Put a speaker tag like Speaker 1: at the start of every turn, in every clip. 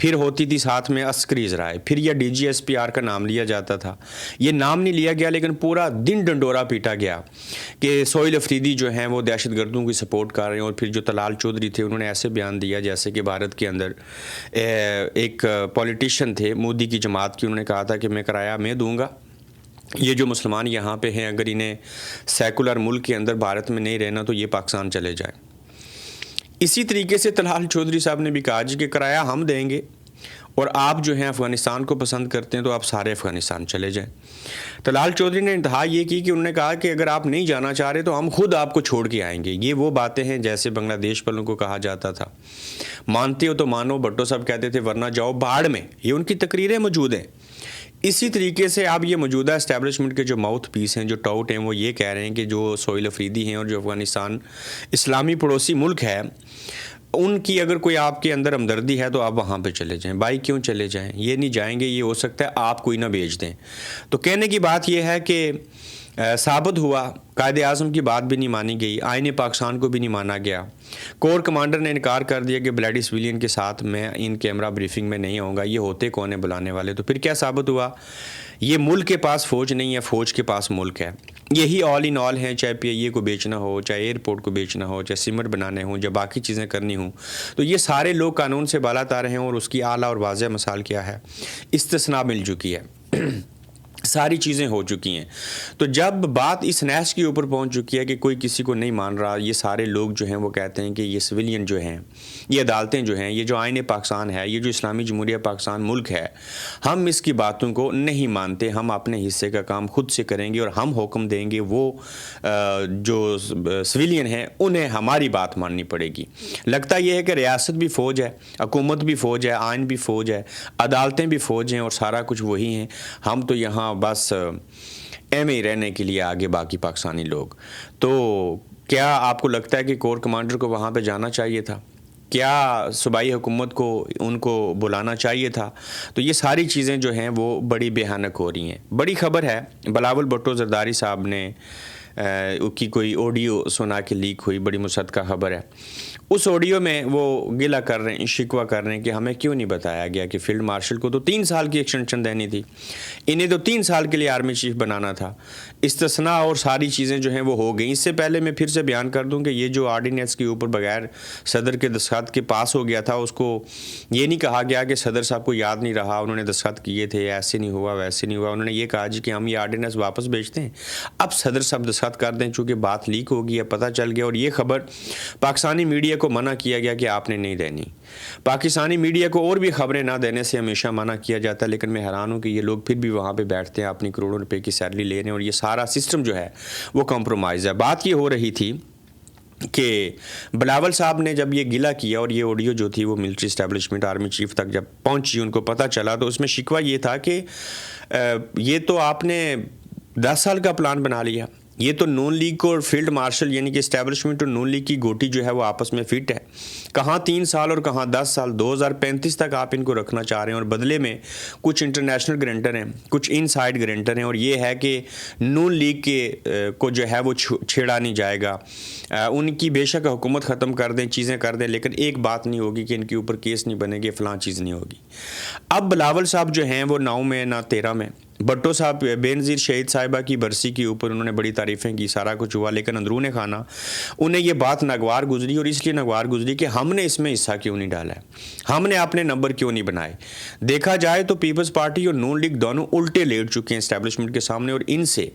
Speaker 1: پھر ہوتی تھی ساتھ میں عسکری ذرائع، پھر یہ DGSPR کا نام لیا جاتا تھا. یہ نام نہیں لیا گیا لیکن پورا دن ڈنڈورا پیٹا گیا کہ سہیل افریدی جو ہیں وہ دہشت گردوں کی سپورٹ کر رہے ہیں. اور پھر جو طلال چودھری تھے انہوں نے ایسے بیان دیا جیسے کہ بھارت کے اندر ایک پولیٹیشین تھے مودی کی جماعت کی، انہوں نے کہا تھا کہ میں کرایہ میں دوں گا، یہ جو مسلمان یہاں پہ ہیں اگر انہیں سیکولر ملک کے اندر بھارت میں نہیں رہنا تو یہ پاکستان چلے جائیں. اسی طریقے سے طلال چودھری صاحب نے بھی کہا جی کہ کرایہ ہم دیں گے اور آپ جو ہیں افغانستان کو پسند کرتے ہیں تو آپ سارے افغانستان چلے جائیں. طلال چودھری نے انتہا یہ کی کہ انہوں نے کہا کہ اگر آپ نہیں جانا چاہ رہے تو ہم خود آپ کو چھوڑ کے آئیں گے. یہ وہ باتیں ہیں جیسے بنگلہ دیش والوں کو کہا جاتا تھا مانتے ہو تو مانو، بھٹو صاحب کہتے تھے ورنہ جاؤ باڑ میں. یہ ان کی تقریریں موجود ہیں. اسی طریقے سے اب یہ موجودہ اسٹیبلشمنٹ کے جو ماؤتھ پیس ہیں، جو ٹاؤٹ ہیں، وہ یہ کہہ رہے ہیں کہ جو سہیل افریدی ہیں اور جو افغانستان اسلامی پڑوسی ملک ہے ان کی اگر کوئی آپ کے اندر ہمدردی ہے تو آپ وہاں پہ چلے جائیں. بھائی کیوں چلے جائیں؟ یہ نہیں جائیں گے، یہ ہو سکتا ہے آپ کوئی نہ بھیج دیں. تو کہنے کی بات یہ ہے کہ ثابت ہوا قائد اعظم کی بات بھی نہیں مانی گئی، آئین پاکستان کو بھی نہیں مانا گیا. کور کمانڈر نے انکار کر دیا کہ بلیڈی سویلین کے ساتھ میں ان کیمرہ بریفنگ میں نہیں ہوں گا. یہ ہوتے کون ہیں بلانے والے؟ تو پھر کیا ثابت ہوا؟ یہ ملک کے پاس فوج نہیں ہے، فوج کے پاس ملک ہے. یہی آل ان آل ہیں، چاہے PIA کو بیچنا ہو، چاہے ایئرپورٹ کو بیچنا ہو، چاہے سیمنٹ بنانے ہوں، یا باقی چیزیں کرنی ہوں. تو یہ سارے لوگ قانون سے بالا تر ہیں اور اس کی اعلیٰ اور واضح مثال کیا ہے؟ استثناء مل چکی ہے، ساری چیزیں ہو چکی ہیں. تو جب بات اس نحس کے اوپر پہنچ چکی ہے کہ کوئی کسی کو نہیں مان رہا، یہ سارے لوگ جو ہیں وہ کہتے ہیں کہ یہ سویلین جو ہیں، یہ عدالتیں جو ہیں، یہ جو آئین پاکستان ہے، یہ جو اسلامی جمہوریہ پاکستان ملک ہے، ہم اس کی باتوں کو نہیں مانتے، ہم اپنے حصے کا کام خود سے کریں گے اور ہم حکم دیں گے، وہ جو سویلین ہیں انہیں ہماری بات ماننی پڑے گی. لگتا یہ ہے کہ ریاست بھی فوج ہے، حکومت بھی فوج ہے، آئین بھی فوج ہے، عدالتیں بھی فوج ہیں اور سارا کچھ وہی ہیں. ہم تو یہاں بس ایم ہی رہنے کے لیے آگے باقی پاکستانی لوگ. تو کیا آپ کو لگتا ہے کہ کور کمانڈر کو وہاں پہ جانا چاہیے تھا؟ کیا صوبائی حکومت کو ان کو بلانا چاہیے تھا؟ تو یہ ساری چیزیں جو ہیں وہ بڑی بھیانک ہو رہی ہیں. بڑی خبر ہے، بلاول بھٹو زرداری صاحب نے کی کوئی آڈیو سنا کے لیک ہوئی، بڑی مصدقہ خبر ہے. اس آڈیو میں وہ گلہ کر رہے ہیں، شکوہ کر رہے ہیں کہ ہمیں کیوں نہیں بتایا گیا کہ فیلڈ مارشل کو تو 3 سال کی ایکسٹینشن دینی تھی، انہیں تو 3 سال کے لیے آرمی چیف بنانا تھا. استثناء اور ساری چیزیں جو ہیں وہ ہو گئیں. اس سے پہلے میں پھر سے بیان کر دوں کہ یہ جو آرڈیننس کے اوپر بغیر صدر کے دستخط کے پاس ہو گیا تھا، اس کو یہ نہیں کہا گیا کہ صدر صاحب کو یاد نہیں رہا، انہوں نے دستخط کیے تھے، ایسے نہیں ہوا ویسے نہیں ہوا. انہوں نے یہ کہا جی کہ ہم یہ آرڈیننس واپس بھیجتے ہیں، اب صدر صاحب دستخط کر دیں. چونکہ بات لیک ہو گئی ہے، پتہ چل گیا، اور یہ خبر پاکستانی میڈیا کو منع کیا گیا کہ آپ نے نہیں دینی. پاکستانی میڈیا کو اور بھی خبریں نہ دینے سے ہمیشہ منع کیا جاتا ہے، لیکن میں حیران ہوں کہ یہ لوگ پھر بھی وہاں پہ بیٹھتے ہیں، اپنی کروڑوں روپے کی سیلری لے رہے ہیں اور یہ سارا سسٹم جو ہے وہ کمپرومائز ہے. بات یہ ہو رہی تھی کہ بلاول صاحب نے جب یہ گلہ کیا اور یہ آڈیو جو تھی وہ ملٹری اسٹیبلشمنٹ آرمی چیف تک جب پہنچی، ان کو پتہ چلا، تو اس میں شکوہ یہ تھا کہ یہ تو آپ نے 10 سال کا پلان بنا لیا، یہ تو نون لیگ اور فیلڈ مارشل یعنی کہ اسٹیبلشمنٹ اور نون لیگ کی گوٹی جو ہے وہ آپس میں فٹ ہے. کہاں 3 سال اور کہاں 10 سال، 2035 تک آپ ان کو رکھنا چاہ رہے ہیں اور بدلے میں کچھ انٹرنیشنل گرانٹر ہیں، کچھ ان سائڈ گرانٹر ہیں، اور یہ ہے کہ نون لیگ کے کو جو ہے وہ چھیڑا نہیں جائے گا. ان کی بے شک حکومت ختم کر دیں، چیزیں کر دیں، لیکن ایک بات نہیں ہوگی کہ ان کے اوپر کیس نہیں بنے گے، فلاں چیز نہیں ہوگی. اب بلاول صاحب جو ہیں وہ 9 میں نہ 13 میں، بھٹو صاحب بے نظیر شہید صاحبہ کی برسی کے اوپر انہوں نے بڑی تعریفیں کی، سارا کچھ ہوا، لیکن اندرون خانہ انہیں یہ بات ناگوار گزری، اور اس لیے ناگوار گزری کہ ہم نے اس میں حصہ کیوں نہیں ڈالا ہے، ہم نے اپنے نمبر کیوں نہیں بنائے. دیکھا جائے تو پیپلز پارٹی اور نون لیگ دونوں الٹے لیٹ چکے ہیں اسٹیبلشمنٹ کے سامنے، اور ان سے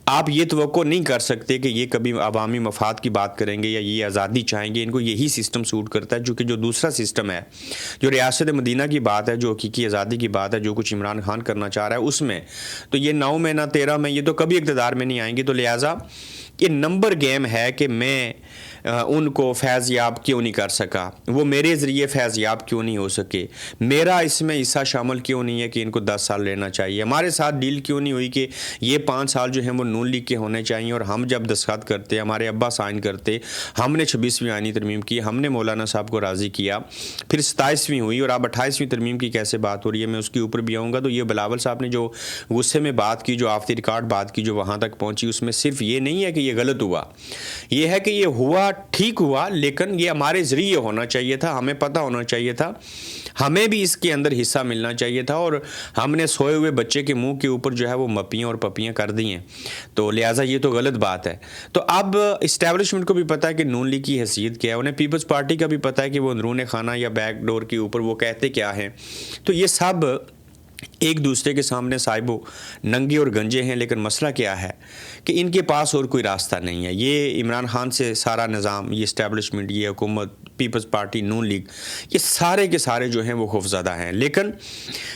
Speaker 1: آپ یہ توقع نہیں کر سکتے کہ یہ کبھی عوامی مفاد کی بات کریں گے یا یہ آزادی چاہیں گے. ان کو یہی سسٹم سوٹ کرتا ہے، چونکہ جو دوسرا سسٹم ہے، جو ریاست مدینہ کی بات ہے، جو حقیقی آزادی کی بات ہے، جو کچھ عمران خان کرنا چاہ رہا ہے، اس میں تو یہ 9 میں نہ 13 میں، یہ تو کبھی اقتدار میں نہیں آئیں گے. تو لہٰذا یہ نمبر گیم ہے کہ میں ان کو فیض یاب کیوں نہیں کر سکا، وہ میرے ذریعے فیض یاب کیوں نہیں ہو سکے، میرا اس میں حصہ شامل کیوں نہیں ہے کہ ان کو 10 سال لینا چاہیے، ہمارے ساتھ ڈیل کیوں نہیں ہوئی کہ یہ 5 سال جو ہیں وہ نون لیگ کے ہونے چاہیے، اور ہم جب دستخط کرتے، ہمارے ابا سائن کرتے، ہم نے 26ویں آئینی ترمیم کی، ہم نے مولانا صاحب کو راضی کیا، پھر 27ویں ہوئی، اور اب 28ویں ترمیم کی کیسے بات ہو رہی ہے، میں اس کے اوپر بھی آؤں گا. تو یہ بلاول صاحب نے جو غصے میں بات کی، جو آف دی ریکارڈ بات کی، جو وہاں تک پہنچی، اس میں صرف یہ نہیں ہے کہ یہ غلط ہوا، یہ ہے کہ یہ ہوا ٹھیک ہوا، لیکن یہ ہمارے ذریعے ہونا چاہیے تھا، ہمیں پتہ ہونا چاہیے تھا، ہمیں بھی اس کے اندر حصہ ملنا چاہیے تھا، اور ہم نے سوئے ہوئے بچے کے منہ کے اوپر جو ہے وہ مپیاں اور پپیاں کر دی ہیں، تو لہٰذا یہ تو غلط بات ہے۔ تو اب اسٹیبلشمنٹ کو بھی پتہ ہے کہ نون لیگ کی حیثیت کیا ہے، انہیں پیپلز پارٹی کا بھی پتہ ہے کہ وہ اندرون خانہ یا بیک ڈور کے اوپر وہ کہتے کیا ہیں، تو یہ سب ایک دوسرے کے سامنے صاحبو ننگے اور گنجے ہیں، لیکن مسئلہ کیا ہے کہ ان کے پاس اور کوئی راستہ نہیں ہے۔ یہ عمران خان سے سارا نظام، یہ اسٹیبلشمنٹ، یہ حکومت، پیپلز پارٹی، نون لیگ، یہ سارے کے سارے جو ہیں وہ خوفزدہ ہیں۔ لیکن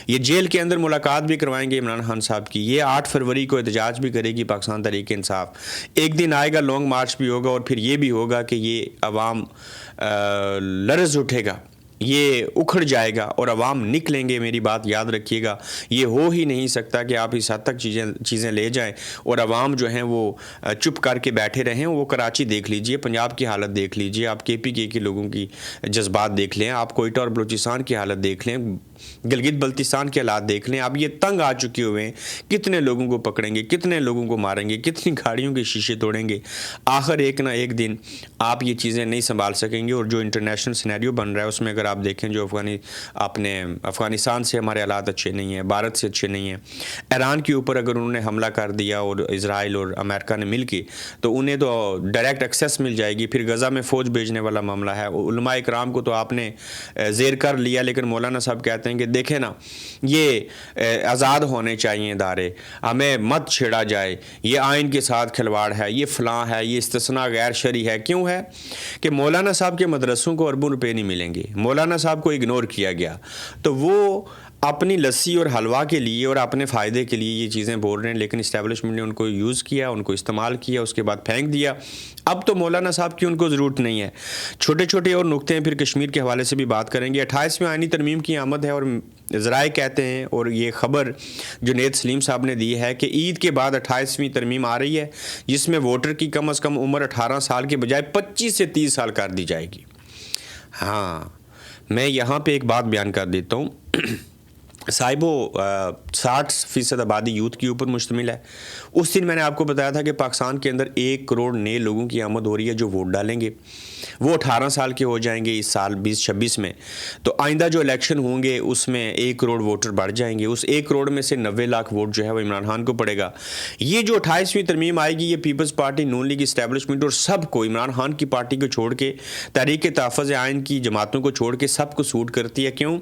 Speaker 1: یہ جیل کے اندر ملاقات بھی کروائیں گے عمران خان صاحب کی، یہ 8 فروری کو احتجاج بھی کرے گی پاکستان تحریک انصاف، ایک دن آئے گا لانگ مارچ بھی ہوگا، اور پھر یہ بھی ہوگا کہ یہ عوام لرز اٹھے گا، یہ اکھڑ جائے گا اور عوام نکلیں گے۔ میری بات یاد رکھیے گا، یہ ہو ہی نہیں سکتا کہ آپ اس حد تک چیزیں لے جائیں اور عوام جو ہیں وہ چپ کر کے بیٹھے رہیں۔ وہ کراچی دیکھ لیجئے، پنجاب کی حالت دیکھ لیجئے، آپ KPK کے لوگوں کی جذبات دیکھ لیں، آپ کوئٹہ اور بلوچستان کی حالت دیکھ لیں، گلگت بلتستان کے حالات دیکھ لیں، اب یہ تنگ آ چکے ہوئے ہیں، کتنے لوگوں کو پکڑیں گے، کتنے لوگوں کو ماریں گے، کتنی گاڑیوں کے شیشے توڑیں گے۔ آخر ایک نہ ایک دن آپ یہ چیزیں نہیں سنبھال سکیں گے، اور جو انٹرنیشنل سینیریو بن رہا ہے اس میں اگر آپ دیکھیں جو افغانستان سے ہمارے حالات اچھے نہیں ہیں، بھارت سے اچھے نہیں ہیں، ایران کے اوپر اگر انہوں نے حملہ کر دیا اور اسرائیل اور امریکہ نے مل کے، تو انہیں تو ڈائریکٹ ایکسیس مل جائے گی۔ پھر غزہ میں فوج بھیجنے والا معاملہ ہے، علماء اکرام کو تو آپ نے زیر کر لیا، لیکن مولانا صاحب کہتے ہیں کہ دیکھیں نا، یہ آزاد ہونے چاہیے ادارے، ہمیں مت چھیڑا جائے، یہ آئین کے ساتھ کھلواڑ ہے، یہ فلاں ہے، یہ استثناء غیر شرعی ہے۔ کیوں ہے کہ مولانا صاحب کے مدرسوں کو اربوں روپے نہیں ملیں گے، مولانا صاحب کو اگنور کیا گیا، تو وہ اپنی لسی اور حلوہ کے لیے اور اپنے فائدے کے لیے یہ چیزیں بول رہے ہیں، لیکن اسٹیبلشمنٹ نے ان کو یوز کیا، ان کو استعمال کیا، اس کے بعد پھینک دیا۔ اب تو مولانا صاحب کی ان کو ضرورت نہیں ہے۔ چھوٹے چھوٹے اور نقطے ہیں، پھر کشمیر کے حوالے سے بھی بات کریں گے۔ 28ویں آئینی ترمیم کی آمد ہے، اور ذرائع کہتے ہیں، اور یہ خبر جنید سلیم صاحب نے دی ہے کہ عید کے بعد 28ویں ترمیم آ رہی ہے، جس میں ووٹر کی کم از کم عمر 18 سال کے بجائے 25 سے 30 سال کر دی جائے گی۔ ہاں، میں یہاں پہ ایک بات بیان کر دیتا ہوں، صاحبو 60% آبادی یوتھ کے اوپر مشتمل ہے۔ اس دن میں نے آپ کو بتایا تھا کہ پاکستان کے اندر 1 کروڑ نئے لوگوں کی آمد ہو رہی ہے جو ووٹ ڈالیں گے، وہ 18 سال کے ہو جائیں گے اس سال 2026 میں، تو آئندہ جو الیکشن ہوں گے اس میں 1 کروڑ ووٹر بڑھ جائیں گے، اس 1 کروڑ میں سے 90 لاکھ ووٹ جو ہے وہ عمران خان کو پڑے گا۔ یہ جو 28ویں ترمیم آئے گی، یہ پیپلز پارٹی، نون لیگ، اسٹیبلشمنٹ اور سب کو، عمران خان کی پارٹی کو چھوڑ کے، تحریک تحفظ آئین کی جماعتوں کو چھوڑ کے سب کو سوٹ کرتی ہے۔ کیوں؟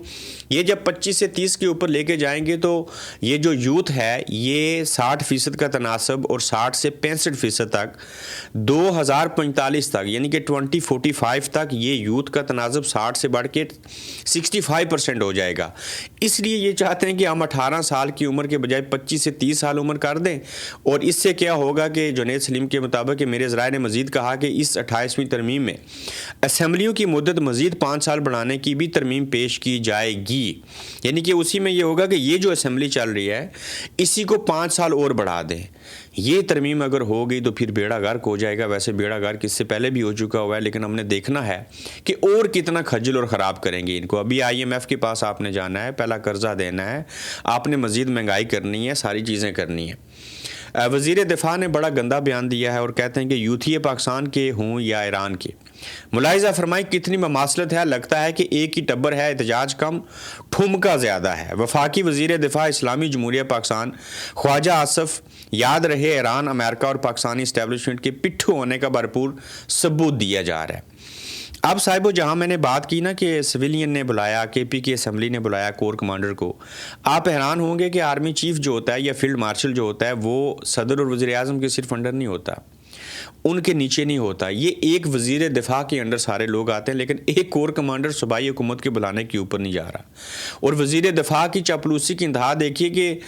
Speaker 1: یہ جب 25 سے 30 کے اوپر لے کے جائیں گے تو یہ جو یوتھ ہے یہ 60% کا تناسب، اور 60 سے 65% تک 2045 تک، یعنی کہ 2045 تک یہ یوتھ کا تناسب 60 سے بڑھ کے 65% ہو جائے گا۔ اس لیے یہ چاہتے ہیں کہ ہم 18 سال کی عمر کے بجائے 25 سے 30 سال عمر کر دیں، اور اس سے کیا ہوگا کہ جنید سلیم کے مطابق، کہ میرے ذرائع نے مزید کہا کہ اس 28ویں ترمیم میں اسمبلیوں کی مدت مزید 5 سال بڑھانے کی بھی ترمیم پیش کی جائے گی، یعنی کہ اسی میں یہ ہوگا کہ یہ جو اسمبلی چل رہی ہے اسی کو 5 سال اور بڑھا دیں۔ یہ ترمیم اگر ہو گئی تو پھر بیڑا غرق ہو جائے گا۔ ویسے بیڑا غرق اس سے پہلے بھی ہو چکا ہوا ہے، لیکن ہم نے دیکھنا ہے کہ اور کتنا خجل اور خراب کریں گے ان کو۔ ابھی IMF کے پاس آپ نے جانا ہے، پہلا قرضہ دینا ہے، آپ نے مزید مہنگائی کرنی ہے، ساری چیزیں کرنی ہیں۔ وزیر دفاع نے بڑا گندا بیان دیا ہے، اور کہتے ہیں کہ یوتھی پاکستان کے ہوں یا ایران کے، ملاحظہ فرمائیں کتنی مماثلت ہے، لگتا ہے کہ ایک ہی ٹبر ہے، احتجاج کم، ٹھمکا زیادہ ہے۔ وفاقی وزیر دفاع اسلامی جمہوریہ پاکستان خواجہ آصف، یاد رہے ایران، امریکہ اور پاکستانی اسٹیبلشمنٹ کے پٹھو ہونے کا بھرپور ثبوت دیا جا رہا ہے۔ اب صاحبو، جہاں میں نے بات کی نا کہ سویلین نے بلایا، KPK اسمبلی نے بلایا کور کمانڈر کو، آپ حیران ہوں گے کہ آرمی چیف جو ہوتا ہے یا فیلڈ مارشل جو ہوتا ہے وہ صدر اور وزیر اعظم کے صرف انڈر نہیں ہوتا، ان کے نیچے نہیں ہوتا۔ یہ ایک وزیر دفاع کے انڈر سارے لوگ آتے ہیں، لیکن ایک کور کمانڈر صوبائی حکومت کے بلانے کے اوپر نہیں جا رہا۔ اور وزیر دفاع کی چاپلوسی کی انتہا دیکھیے کہ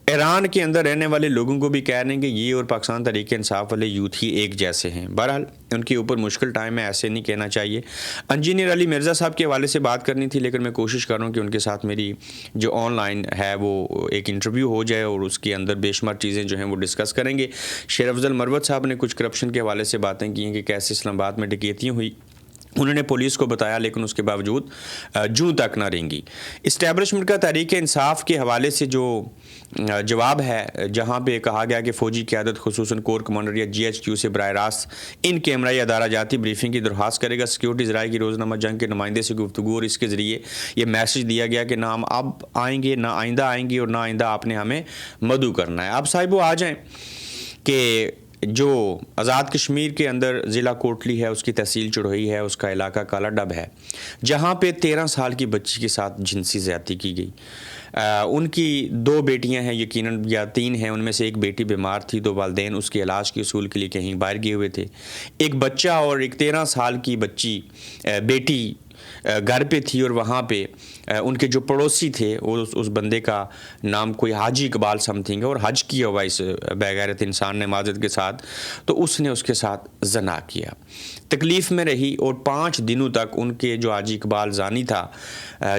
Speaker 1: ایران کے اندر رہنے والے لوگوں کو بھی کہہ رہے ہیں کہ یہ اور پاکستان تحریک انصاف والے یوتھ ہی ایک جیسے ہیں۔ بہرحال ان کے اوپر مشکل ٹائم ہے، ایسے نہیں کہنا چاہیے۔ انجینئر علی مرزا صاحب کے حوالے سے بات کرنی تھی، لیکن میں کوشش کر رہا ہوں کہ ان کے ساتھ میری جو آن لائن ہے وہ ایک انٹرویو ہو جائے، اور اس کے اندر بے شمار چیزیں جو ہیں وہ ڈسکس کریں گے۔ شیر افضل مروت صاحب نے کچھ کرپشن کے حوالے سے باتیں کی ہیں کہ کیسے اسلام آباد میں ڈکیتیاں ہوئی، انہوں نے پولیس کو بتایا لیکن اس کے باوجود جوں تک نہ رینگی۔ اسٹیبلشمنٹ کا تحریک انصاف کے حوالے سے جو جواب ہے، جہاں پہ کہا گیا کہ فوجی قیادت خصوصاً کور کمانڈر یا جی ایچ کیو سے براہ راست ان کیمرہ یا ادارہ جاتی بریفنگ کی درخواست کرے گا۔ سیکیورٹی ذرائع کی روزنامہ جنگ کے نمائندے سے گفتگو اور اس کے ذریعے یہ میسج دیا گیا کہ نہ ہم اب آئیں گے، نہ آئندہ آئیں گے، اور نہ آئندہ آپ نے ہمیں مدعو کرنا ہے۔ اب صاحبو آ جائیں کہ جو آزاد کشمیر کے اندر ضلع کوٹلی ہے، اس کی تحصیل چڑھوئی ہے، اس کا علاقہ کالا ڈب ہے، جہاں پہ 13 سال کی بچی کے ساتھ جنسی زیادتی کی گئی۔ ان کی 2 بیٹیاں ہیں، یقیناً یا 3 ہیں، ان میں سے ایک بیٹی بیمار تھی تو والدین اس کے علاج کے اصول کے لیے کہیں باہر گئے ہوئے تھے۔ ایک بچہ اور ایک 13 سال کی بچی بیٹی گھر پہ تھی، اور وہاں پہ ان کے جو پڑوسی تھے، اس بندے کا نام کوئی حاجی اقبال سم تھنگ ہے، اور حج کیا ہوا اس بغیرت انسان نے معذرت کے ساتھ، تو اس نے اس کے ساتھ زنا کیا، تکلیف میں رہی، اور 5 دنوں تک ان کے جو حاجی اقبال زانی تھا،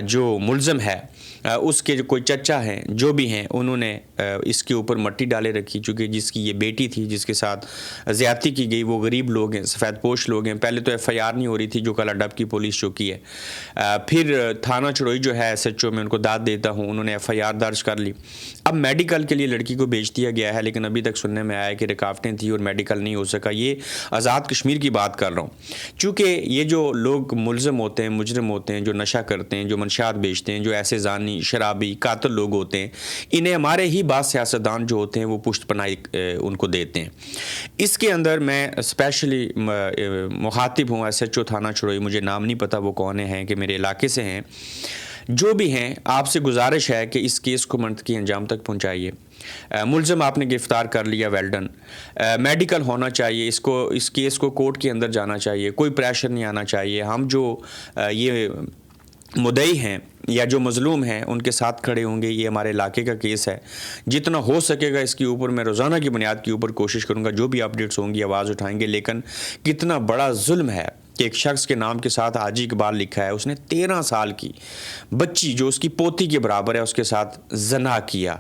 Speaker 1: جو ملزم ہے، اس کے جو کوئی چچا ہیں، جو بھی ہیں، انہوں نے اس کے اوپر مٹی ڈالے رکھی، چونکہ جس کی یہ بیٹی تھی جس کے ساتھ زیادتی کی گئی وہ غریب لوگ ہیں، سفید پوش لوگ ہیں۔ پہلے تو ایف آئی آر نہیں ہو رہی تھی جو کالا ڈب کی پولیس چوکی ہے، پھر تھانہ چڑھوئی جو ہے ایس ایچ او، میں ان کو داد دیتا ہوں، انہوں نے ایف آئی آر درج کر لی۔ اب میڈیکل کے لیے لڑکی کو بھیج دیا گیا ہے، لیکن ابھی تک سننے میں آیا کہ رکاوٹیں تھیں اور میڈیکل نہیں ہو سکا۔ یہ آزاد کشمیر کی بات کر رہا ہوں، چونکہ یہ جو لوگ ملزم ہوتے ہیں، مجرم ہوتے ہیں، جو نشہ کرتے ہیں، جو منشیات بیچتے ہیں، جو ایسے زانی، شرابی، قاتل لوگ ہوتے ہیں، انہیں ہمارے ہی بعض سیاستدان جو ہوتے ہیں وہ پشت پناہی ان کو دیتے ہیں۔ اس کے اندر میں اسپیشلی مخاطب ہوں ایس ایچ او تھانہ چڑھوئی، مجھے نام نہیں پتہ وہ کون ہیں، کہ میرے علاقے سے ہیں، جو بھی ہیں، آپ سے گزارش ہے کہ اس کیس کو منطقی انجام تک پہنچائیے۔ ملزم آپ نے گرفتار کر لیا، ویل ڈن، میڈیکل ہونا چاہیے، اس کیس کو کورٹ کے اندر جانا چاہیے، کوئی پریشر نہیں آنا چاہیے۔ ہم جو یہ مدعی ہیں یا جو مظلوم ہیں ان کے ساتھ کھڑے ہوں گے۔ یہ ہمارے علاقے کا کیس ہے، جتنا ہو سکے گا اس کے اوپر میں روزانہ کی بنیاد کے اوپر کوشش کروں گا، جو بھی اپڈیٹس ہوں گی آواز اٹھائیں گے۔ لیکن کتنا بڑا ظلم ہے کہ ایک شخص کے نام کے ساتھ حاجی اقبال لکھا ہے، اس نے 13 سال کی بچی جو اس کی پوتی کے برابر ہے اس کے ساتھ زنا کیا۔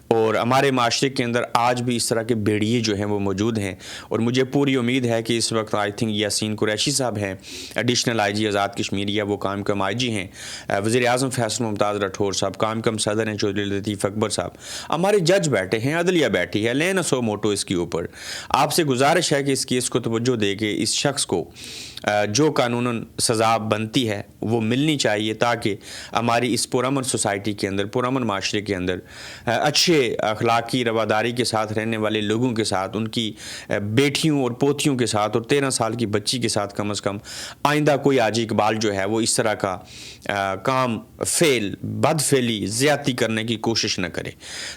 Speaker 1: اور ہمارے معاشرے کے اندر آج بھی اس طرح کے بیڑیے جو ہیں وہ موجود ہیں، اور مجھے پوری امید ہے کہ اس وقت آئی تھنک یاسین قریشی صاحب ہیں، ایڈیشنل آئی جی آزاد کشمیر، یا وہ قائم کم آئی جی ہیں، وزیر اعظم فیصل ممتاز راٹھور صاحب، قائم کم صدر ہیں چودھری لطیف اکبر صاحب، ہمارے جج بیٹھے ہیں، عدلیہ بیٹھی ہے، لینا سو موٹو اس کے اوپر۔ آپ سے گزارش ہے کہ اس کیس کو توجہ دے کے اس شخص کو جو قانوناً سزا بنتی ہے وہ ملنی چاہیے، تاکہ ہماری اس پرامن سوسائٹی کے اندر، پرامن معاشرے کے اندر اچھے اخلاقی رواداری کے ساتھ رہنے والے لوگوں کے ساتھ، ان کی بیٹیوں اور پوتیوں کے ساتھ، اور 13 سال کی بچی کے ساتھ کم از کم آئندہ کوئی حاجی اقبال جو ہے وہ اس طرح کا کام، بد فعلی، زیادتی کرنے کی کوشش نہ کرے۔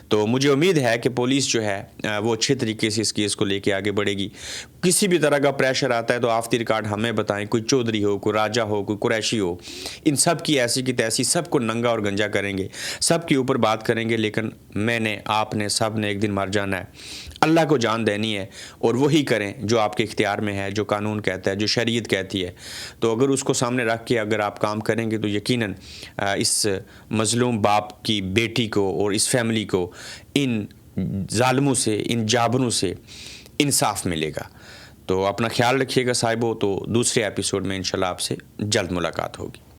Speaker 1: تو مجھے امید ہے کہ پولیس جو ہے وہ اچھے طریقے سے اس کیس کو لے کے آگے بڑھے گی۔ کسی بھی طرح کا پریشر آتا ہے تو آف دی ریکارڈ ہمیں بتائیں، کوئی چودھری ہو، کوئی راجہ ہو، کوئی قریشی ہو، ان سب کی ایسی کی تیسی، سب کو ننگا اور گنجا کریں گے، سب کے اوپر بات کریں گے۔ لیکن میں نے، آپ نے، سب نے ایک دن مر جانا ہے، اللہ کو جان دینی ہے، اور وہی کریں جو آپ کے اختیار میں ہے، جو قانون کہتا ہے، جو شریعت کہتی ہے۔ تو اگر اس کو سامنے رکھ کے اگر آپ کام کریں گے تو یقیناً اس مظلوم باپ کی بیٹی کو اور اس فیملی کو ان ظالموں سے، ان جابروں سے انصاف ملے گا۔ تو اپنا خیال رکھیے گا صاحبو، تو دوسرے ایپیسوڈ میں انشاءاللہ آپ سے جلد ملاقات ہوگی۔